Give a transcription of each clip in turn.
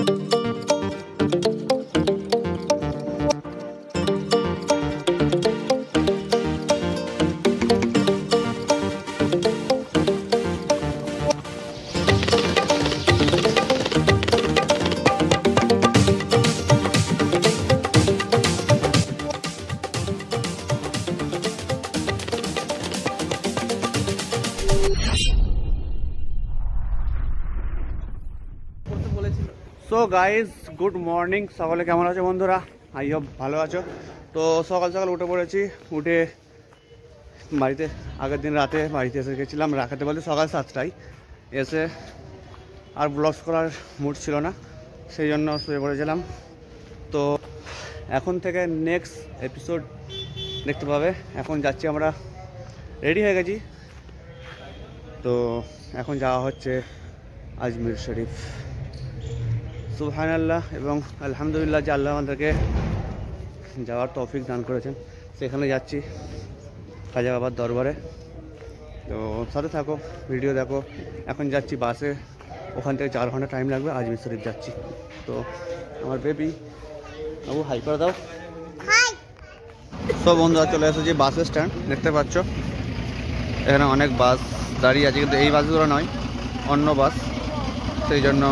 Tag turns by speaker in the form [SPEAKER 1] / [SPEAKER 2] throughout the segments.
[SPEAKER 1] So guys good morning, সকলে কেমন আছো বন্ধুরা? আই হোপ ভালো আছো। তো সকাল সকাল উঠে পড়েছি, উঠে বাড়িতে আগের দিন রাতে বাড়িতে এসে গেছিলাম, রাখাতে বলতে সকাল 7টায় এসে আর ব্লগস করার মুড ছিল না, সেই জন্য শুয়ে পড়েছিলাম। তো এখন থেকে নেক্সট এপিসোড দেখতে পাবে। এখন যাচ্ছি, আমরা রেডি হয়ে গেছি। তো এখন যাওয়া হচ্ছে আজমির শরীফ। সুবহানাল্লাহ এবং আলহামদুলিল্লাহ যে আল্লাহ আমাদেরকে যাওয়ার তৌফিক দান করেছেন, সেখানে যাচ্ছি খাজা বাবার দরবারে। তো সাথে থাকো, ভিডিও দেখো। এখন যাচ্ছি বাসে, ওখান থেকে 4 ঘন্টা টাইম লাগবে, আজমির শরীফ যাচ্ছি। তো আমার বেবি বাবু হাই করে দাও। সব বন্ধুরা চলে এসেছি বাস স্ট্যান্ড, দেখতে পাচ্ছ এখানে অনেক বাস দাঁড়িয়ে আছে, কিন্তু এই বাসগুলো নয়, অন্য বাস। সেই জন্য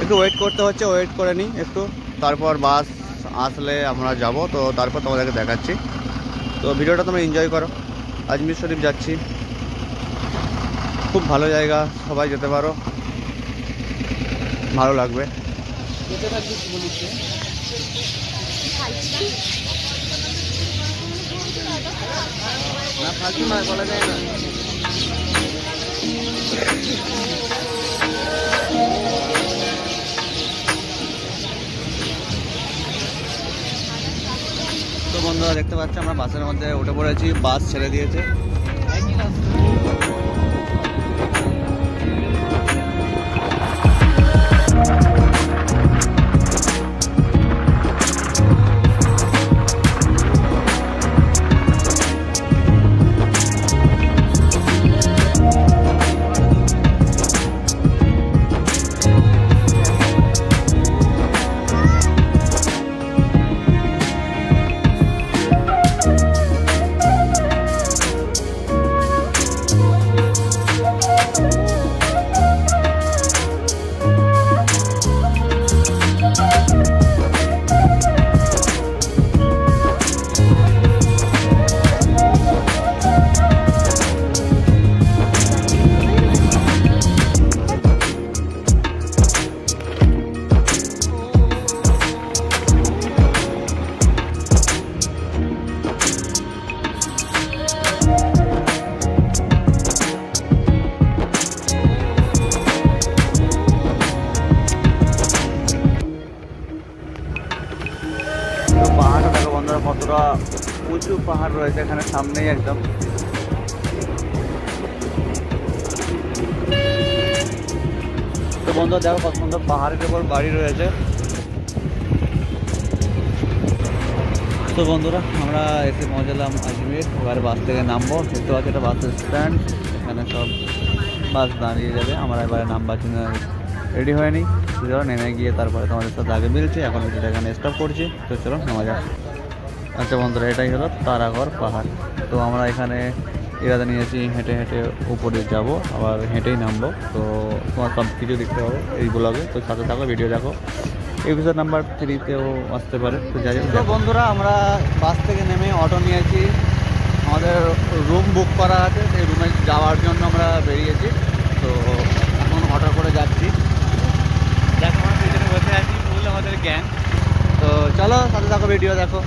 [SPEAKER 1] একটু ওয়েট করতে হচ্ছে, ওয়েট করে নিই একটু, তারপর বাস আসলে আমরা যাব। তো তারপর তোমাদেরকে দেখাচ্ছি। তো ভিডিওটা তোমরা এনজয় করো। আজমির শরীফ যাচ্ছি, খুব ভালো জায়গা, সবাই যেতে পারো, ভালো লাগবে। বলা যায় না। তো বন্ধুরা দেখতে পাচ্ছি আমরা বাসের মধ্যে উঠে পড়েছি, বাস ছেড়ে দিয়েছে। পাহাড়টা দেখো বন্ধুরা, কতটা উঁচু পাহাড় রয়েছে এখানে সামনেই একদম। তো বন্ধুরা দেখো কত সুন্দর পাহাড়ের উপর বাড়ি রয়েছে। তো বন্ধুরা আমরা এসে পৌঁছালাম আজমির, এবারে বাস থেকে নামবো। দেখতে পাচ্ছি এটা বাস স্ট্যান্ড, এখানে সব বাস দাঁড়িয়ে যাবে। আমরা এবারে নামবার জন্য রেডি হয়নি, চলো নেমে গিয়ে তারপরে তোমাদের সাথে আগে মিলছি। এখন যেটা এখানে স্টপ করছি, তো চলো নামা যাক। আচ্ছা বন্ধুরা, এটাই হলো তারাগড় পাহাড়। তো আমরা এখানে ইরাদা নিয়েছি হেঁটে হেঁটে উপরে যাব, আবার হেঁটেই নামবো। তো তোমার সব কিছু দেখতে হবে এই ব্লগে, তো সাথে থাকো, ভিডিও দেখো। এপিসোড নাম্বার 3তেও আসতে পারে। তো যাই হোক, তো বন্ধুরা আমরা বাস থেকে নেমে অটো নিয়েছি, আমাদের রুম বুক করা আছে, সেই রুমে যাওয়ার জন্য আমরা বেরিয়েছি। তো এখন অটো করে যাচ্ছি, দেখো আমরা পিছনে বসে আছি, ফুল আমাদের গ্যাং। তো চলো সাথে থাকো, ভিডিও দেখো।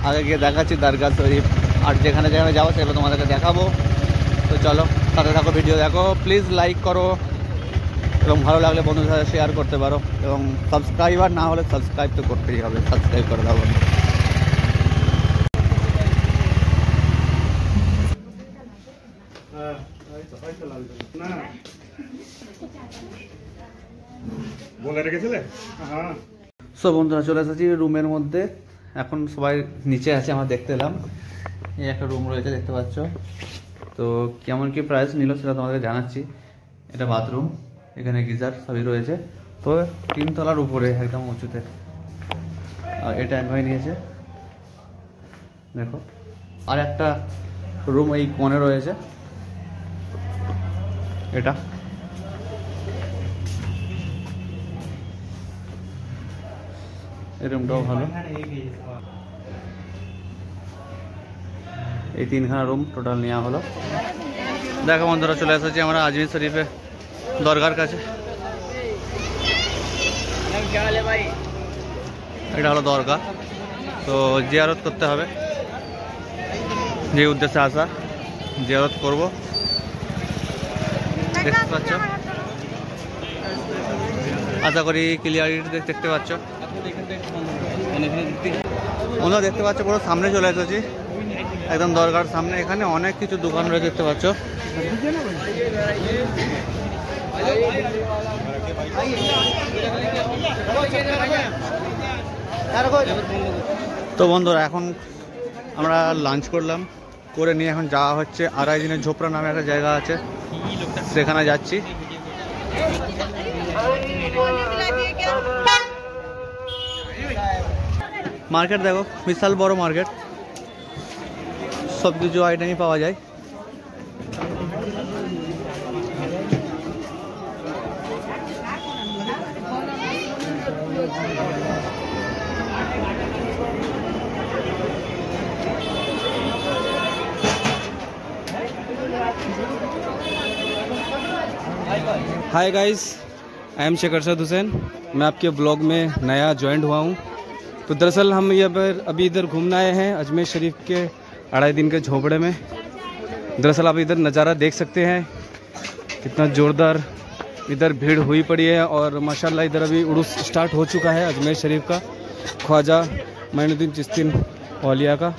[SPEAKER 1] আগে গিয়ে দেখাচ্ছি দরগা শরীফ, আর যেখানে যেখানে যাবো সেগুলো তোমাদেরকে দেখাবো। তো চলো সাথে থাকো, ভিডিও দেখো। প্লিজ লাইক করো এবং ভালো লাগলে বন্ধুদের সাথে শেয়ার করতে পারো, এবং সাবস্ক্রাইবার না হলে সাবস্ক্রাইব তো করতেই হবে, সাবস্ক্রাইব করে দাও। বলে রেখেছিলে। সো বন্ধুরা চলে এসেছি রুমের মধ্যে, এখন সবাই নিচে আছে, আমরা দেখতে এলাম। এই একটা রুম রয়েছে দেখতে পাচ্ছ। তো কেমন কি প্রাইস নিল সেটা তোমাদের জানাচ্ছি। এটা বাথরুম, এখানে গিজার সবই রয়েছে, তো 3 তলার উপরে একদম উঁচুতে। আর এটা এক ভাই নিয়েছে, দেখো। আর একটা রুম এই কোণে রয়েছে, এটা। এই রুমটাও ভালো। এই 3খানা রুম টোটাল নেওয়া হলো। দেখো বন্ধুরা, চলে এসেছি আমরা আজমির শরীফে দরগার কাছে। এটা হলো দরগা, তো জিয়ারত করতে হবে, যে উদ্দেশ্যে আসা জিয়ারত করব। দেখতে পাচ্ছ, আশা করি ক্লিয়ারিটি দেখতে পাচ্ছ। ওনারা দেখতে পাচ্ছ পুরো সামনে চলে এসেছি, একদম দরগার সামনে। এখানে অনেক কিছু দোকান রয়েছে, দেখতে পাচ্ছ। তো বন্ধুরা, এখন আমরা লাঞ্চ করলাম, করে নিয়ে এখন যাওয়া হচ্ছে আড়াই দিনের ঝোপড়া নামে একটা জায়গা আছে, সেখানে যাচ্ছি। মার্কেট দেখো, বিশাল বড় মার্কেট, সব কিছু আইটেমই পাওয়া যায়।
[SPEAKER 2] Hi guys, I am Sheikh Arshad Hussain. मैं आपके ब्लॉग में नया ज्वाइंट हुआ हूँ। तो दरअसल हम ये अभी इधर घूमने आए हैं अजमेर शरीफ के अढ़ाई दिन के झोपड़े में। दरअसल आप इधर नज़ारा देख सकते हैं, कितना ज़ोरदार इधर भीड़ हुई पड़ी है। और माशाल्लाह इधर अभी उर्स स्टार्ट हो चुका है अजमेर शरीफ का, ख्वाजा मोइनुद्दीन चिश्ती औलिया का।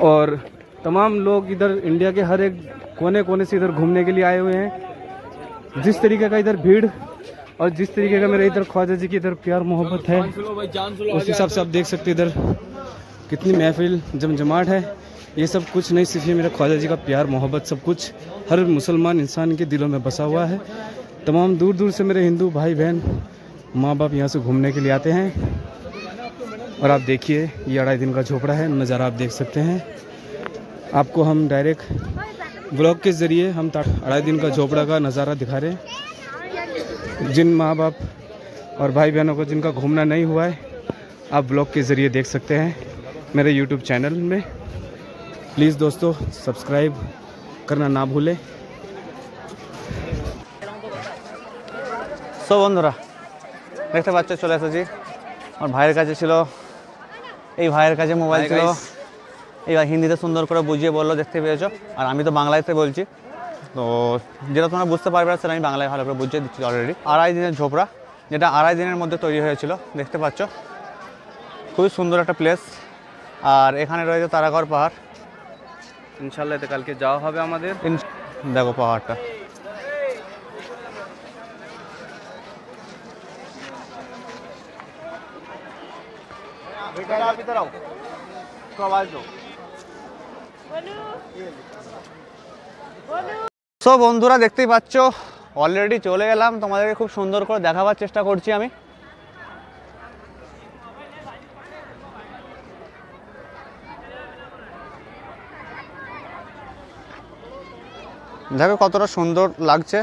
[SPEAKER 2] और तमाम लोग इधर इंडिया के हर एक कोने कोने से इधर घूमने के लिए आए हुए हैं। जिस तरीके का इधर भीड़ और जिस तरीके का मेरे इधर ख्वाजा जी की इधर प्यार मोहब्बत है, उस हिसाब से आप देख सकते हैं इधर कितनी महफिल जमजमाट है। ये सब कुछ नहीं, सिर्फ ये मेरा ख्वाजा जी का प्यार मोहब्बत सब कुछ हर मुसलमान इंसान के दिलों में बसा हुआ है। तमाम दूर दूर से मेरे हिंदू भाई बहन माँ बाप यहाँ से घूमने के लिए आते हैं। और आप देखिए, ये अढ़ाई दिन का झोपड़ा है, नज़ारा आप देख सकते हैं। आपको हम डायरेक्ट ब्लॉग के ज़रिए हम अढ़ाई दिन का झोपड़ा का नज़ारा दिखा रहे हैं। जिन माँ बाप और भाई बहनों को जिनका घूमना नहीं हुआ है, आप ब्लॉग के ज़रिए देख सकते हैं मेरे यूट्यूब चैनल में। प्लीज़ दोस्तों, सब्सक्राइब करना ना भूलें।
[SPEAKER 1] সো বন্ধুরা, দেখতে পাচ্ছ চলে এসেছি। আমার ভাইয়ের কাছে ছিল, এই ভাইয়ের কাছে মোবাইল ছিল। এই ভাই হিন্দিতে সুন্দর করে বুঝিয়ে বললো, দেখতে পেয়েছো। আর আমি তো বাংলাতে বলছি, তো যেটা তোমরা বুঝতে পারবে না সেটা আমি বাংলায় ভালো করে বুঝিয়ে দিচ্ছি অলরেডি। আড়াই দিনের ঝোপড়া, যেটা আড়াই দিনের মধ্যে তৈরি হয়েছিল, দেখতে পাচ্ছ। খুবই সুন্দর একটা প্লেস। আর এখানে রয়েছে তারাগড় পাহাড়।
[SPEAKER 2] ইনশাআল্লাহ তো কালকে যাওয়া হবে আমাদের।
[SPEAKER 1] দেখো পাহাড়টা, সো বন্ধুরা দেখতেই পাচ্ছ অলরেডি চলে এলাম। তোমাদেরকে খুব সুন্দর করে দেখাবার চেষ্টা করছি আমি। দেখো কতটা সুন্দর লাগছে।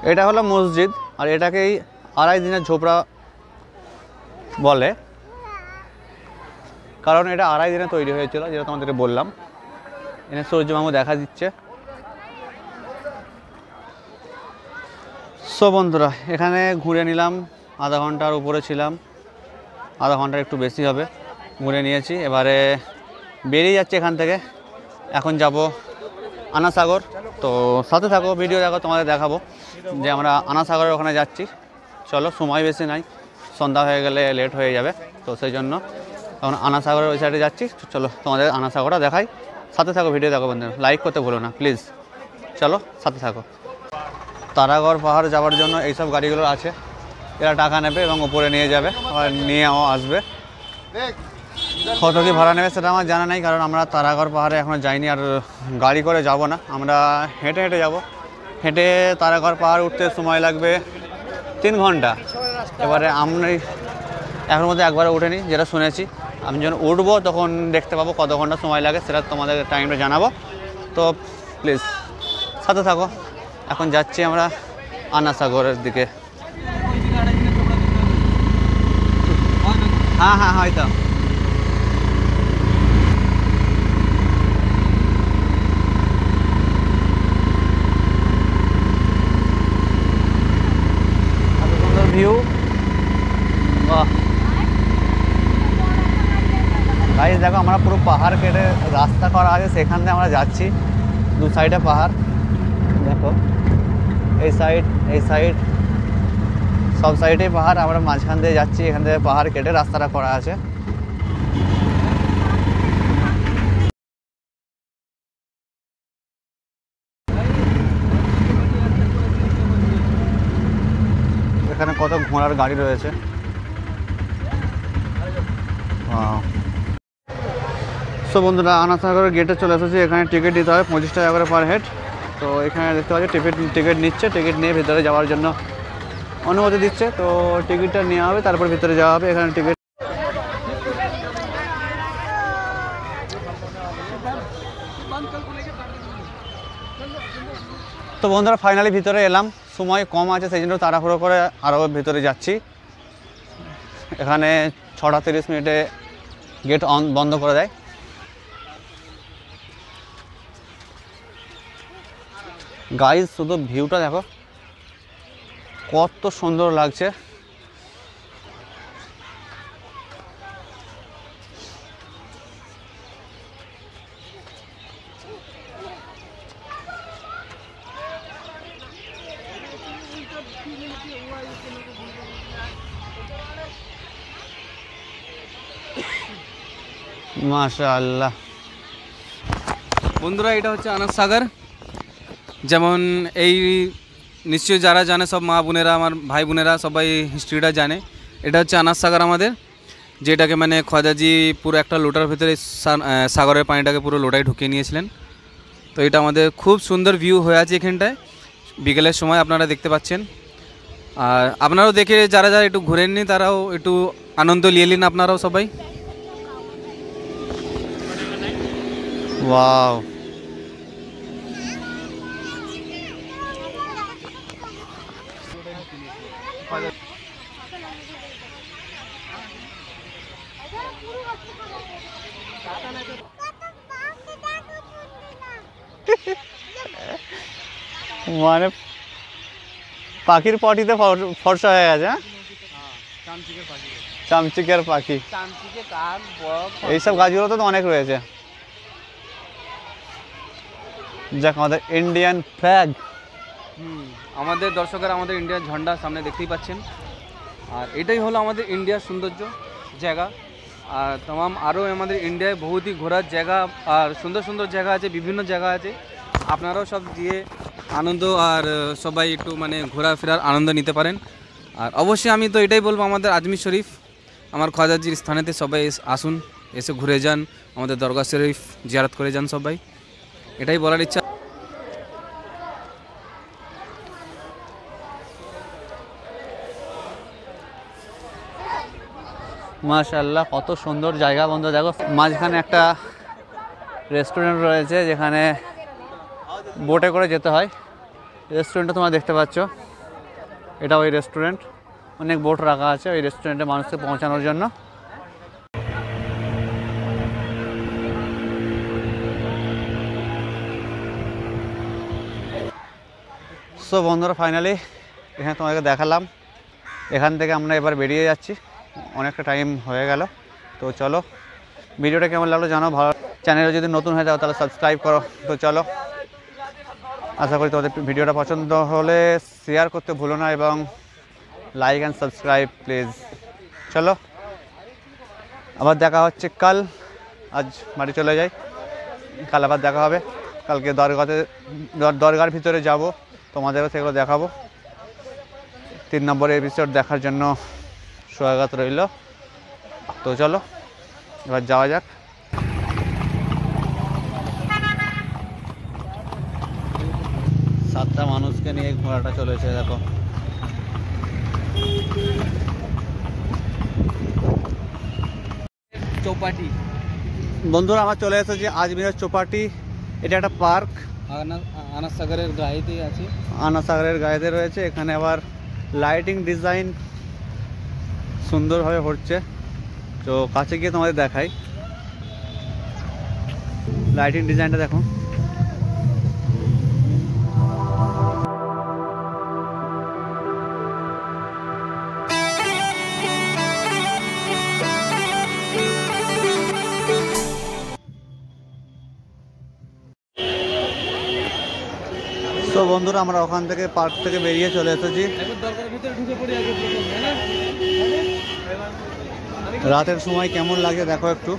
[SPEAKER 1] এটা হলো মসজিদ, আর এটাকেই আড়াই দিনের ঝোপড়া বলে, কারণ এটা আড়াই দিনে তৈরি হয়েছিল, যেটা তোমাদেরকে বললাম। এখানে সূর্যমামু দেখা দিচ্ছে। সো বন্ধুরা, এখানে ঘুরে নিলাম, আধা ঘন্টার উপরে ছিলাম, আধা ঘন্টার একটু বেশি হবে। ঘুরে নিয়েছি, এবারে বেরিয়ে যাচ্ছে এখান থেকে। এখন যাব আনা সাগর। তো সাথে থাকো, ভিডিও দেখো, তোমাদের দেখাবো যে আমরা আনা সাগরের ওখানে যাচ্ছি। চলো, সময় বেশি নাই, সন্ধ্যা হয়ে গেলে লেট হয়ে যাবে, তো সেই জন্য এখন আনা সাগরের ওই সাইডে যাচ্ছি। চলো তোমাদের আনা সাগরটা দেখাই, সাথে থাকো, ভিডিও দেখো বন্ধুরা, লাইক করতে ভুলো না প্লিজ। চলো সাথে থাকো। তারাগড় পাহাড় যাওয়ার জন্য এইসব গাড়িগুলো আছে, এরা টাকা নেবে এবং উপরে নিয়ে যাবে আর নিয়েও আসবে। কত কি ভাড়া নেবে সেটা আমার জানা নেই, কারণ আমরা তারাগড় পাহাড়ে এখনও যাইনি, আর গাড়ি করে যাব না, আমরা হেঁটে হেঁটে যাব। হেঁটে তারাগড় পাহাড় উঠতে সময় লাগবে 3 ঘন্টা। এবারে আমি এখন মধ্যে একবারে উঠেনি, যেটা শুনেছি। আমি যখন উঠবো তখন দেখতে পাবো কত ঘন্টা সময় লাগে, সেটা তোমাদের টাইমটা জানাবো। তো প্লিজ সাথে থাকো। এখন যাচ্ছি আমরা আনা সাগরের দিকে। হ্যাঁ হ্যাঁ হয়তো। সুন্দর ভিউ, বাহ। গাইস দেখো, আমরা পুরো পাহাড় কেটে রাস্তা করা আছে, সেখান দিয়ে আমরা যাচ্ছি। 2 সাইডে পাহাড়, দেখো এই সাইড সব সাইডেই পাহাড়, আমরা মাঝখান দিয়ে যাচ্ছি। এখান থেকে পাহাড় কেটে রাস্তাটা করা আছে। এখানে কত ঘোড়ার গাড়ি রয়েছে। সো বন্ধুরা, আনা সাগরের গেটে চলে এসেছি। এখানে টিকিট দিতে হবে 25 টাকা করে পার হেড। তো এখানে দেখতে পাচ্ছি টিকিট নিচ্ছে, টিকিট নিয়ে ভিতরে যাওয়ার জন্য অনুমতি দিচ্ছে। তো টিকিটটা নেওয়া হবে, তারপর ভিতরে যাওয়া হবে। এখানে টিকিট তো বন্ধুরা, ফাইনালি ভিতরে এলাম। সময় কম আছে, সেই জন্য তাড়াহুড়ো করে আরও ভিতরে যাচ্ছি। এখানে 6টা 30 মিনিটে গেট বন্ধ করে দেয়। গাইস শুধু ভিউটা দেখো, কত সুন্দর লাগছে। মাশাআল্লাহ।
[SPEAKER 2] বন্ধুরা, এটা হচ্ছে আনাস সাগর। যেমন এই নিশ্চয়ই যারা জানে, সব মা বোনেরা, আমার ভাই বোনেরা সবাই হিস্ট্রিটা জানে। এটা হচ্ছে আনাস সাগর আমাদের, যেটাকে মানে খোয়াজাজি পুরো একটা লোটার ভিতরে সাগরের পানিটাকে পুরো লোটায় ঢুকিয়ে নিয়েছিলেন। তো এটা আমাদের খুব সুন্দর ভিউ হয়ে আছে এখানটায়, বিকেলের সময় আপনারা দেখতে পাচ্ছেন। আর আপনারাও দেখে, যারা যারা একটু ঘুরেননি তারাও একটু আনন্দ নিয়ে নিন আপনারাও সবাই।
[SPEAKER 1] ওয়াও, মানে পাখির পটিতে ফর্সা হয়ে গেছে। চামচিকের পাখি, এইসব গাছগুলো তো অনেক রয়েছে। যাক, আমাদের ইন্ডিয়ান ফ্ল্যাগ।
[SPEAKER 2] আমাদের দর্শকেরা আমাদের ইন্ডিয়ার ঝান্ডা সামনে দেখতেই পাচ্ছেন। আর এটাই হলো আমাদের ইন্ডিয়ার সৌন্দর্য জায়গা। আর तमाम আরও আমাদের ইন্ডিয়ায় বহুতই ঘোরার জায়গা আর সুন্দর সুন্দর জায়গা আছে, বিভিন্ন জায়গা আছে। আপনারাও সব গিয়ে আনন্দ আর সবাই একটু মানে ঘোরাফেরার আনন্দ নিতে পারেন। আর অবশ্যই আমি তো এটাই বলবো, আমাদের আজমির শরীফ, আমার খোয়াজাজির স্থানেতে সবাই আসুন, এসে ঘুরে যান, আমাদের দরগা শরীফ জিয়ারত করে যান সবাই, এটাই বলার ইচ্ছা।
[SPEAKER 1] মাশাআল্লাহ, কত সুন্দর জায়গা। বন্ধু দেখো, মাঝখানে একটা রেস্টুরেন্ট রয়েছে, যেখানে বোটে করে যেতে হয়। রেস্টুরেন্টটা তোমরা দেখতে পাচ্ছ, এটা ওই রেস্টুরেন্ট। অনেক বোট রাখা আছে ওই রেস্টুরেন্টে মানুষকে পৌঁছানোর জন্য। সো বন্ধুরা, ফাইনালি এখানে তোমাকে দেখালাম। এখান থেকে আমরা এবার বেরিয়ে যাচ্ছি, অনেকটা টাইম হয়ে গেল। তো চলো, ভিডিওটা কেমন লাগলো জানো। ভালো, চ্যানেলে যদি নতুন হয়ে যাও তাহলে সাবস্ক্রাইব করো। তো চলো, আশা করি তোমাদের ভিডিওটা পছন্দ হলে শেয়ার করতে ভুলো না, এবং লাইক অ্যান্ড সাবস্ক্রাইব প্লিজ। চলো, আবার দেখা হচ্ছে কাল। আজ বাড়ি চলে যাই, কাল আবার দেখা হবে। কালকে দরগার ভিতরে যাব, তোমাদেরও সেগুলো দেখাবো। 3 নম্বর এপিসোড দেখার জন্য স্বাগত রইল। তো চলো, এবার যাওয়া যাক। সাতটা মানুষকে নিয়ে ঘোড়াটা চলেছে, দেখো।
[SPEAKER 2] चौपाटी
[SPEAKER 1] বন্ধুরা আমরা চলে এসেছি আজমিরের চৌপাটি। এটা একটা পার্ক,
[SPEAKER 2] আনাস সাগরের গায়েতেই আছে।
[SPEAKER 1] আনা সাগরের গায়েতে রয়েছে। এখানে আবার লাইটিং ডিজাইন সুন্দরভাবে হচ্ছে, তো কাছে গিয়ে তোমাদের দেখাই লাইটিং ডিজাইনটা দেখো। তো বন্ধুরা আমরা ওখান থেকে পার্ক থেকে বেরিয়ে চলে এসেছি। রাতের সময় কেমন লাগে দেখো একটু,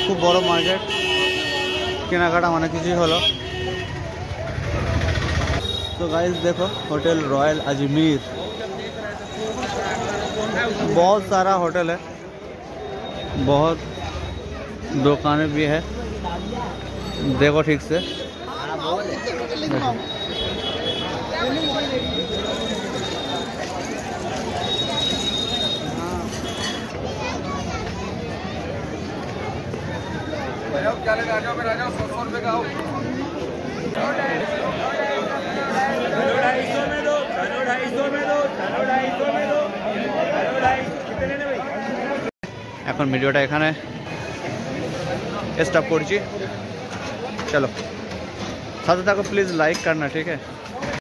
[SPEAKER 1] খুব বড় মার্কেট, কেনাকাটা মানে কিছুই হলো। तो गाइस देखो होटल रॉयल अजमेर, बहुत सारा होटल है, बहुत दुकानें भी है, देखो ठीक से। देखो। এখন ভিডিওটা এখানে स्टॉप করছি। चलो साथ থাকো, प्लीज़ लाइक करना, ठीक है।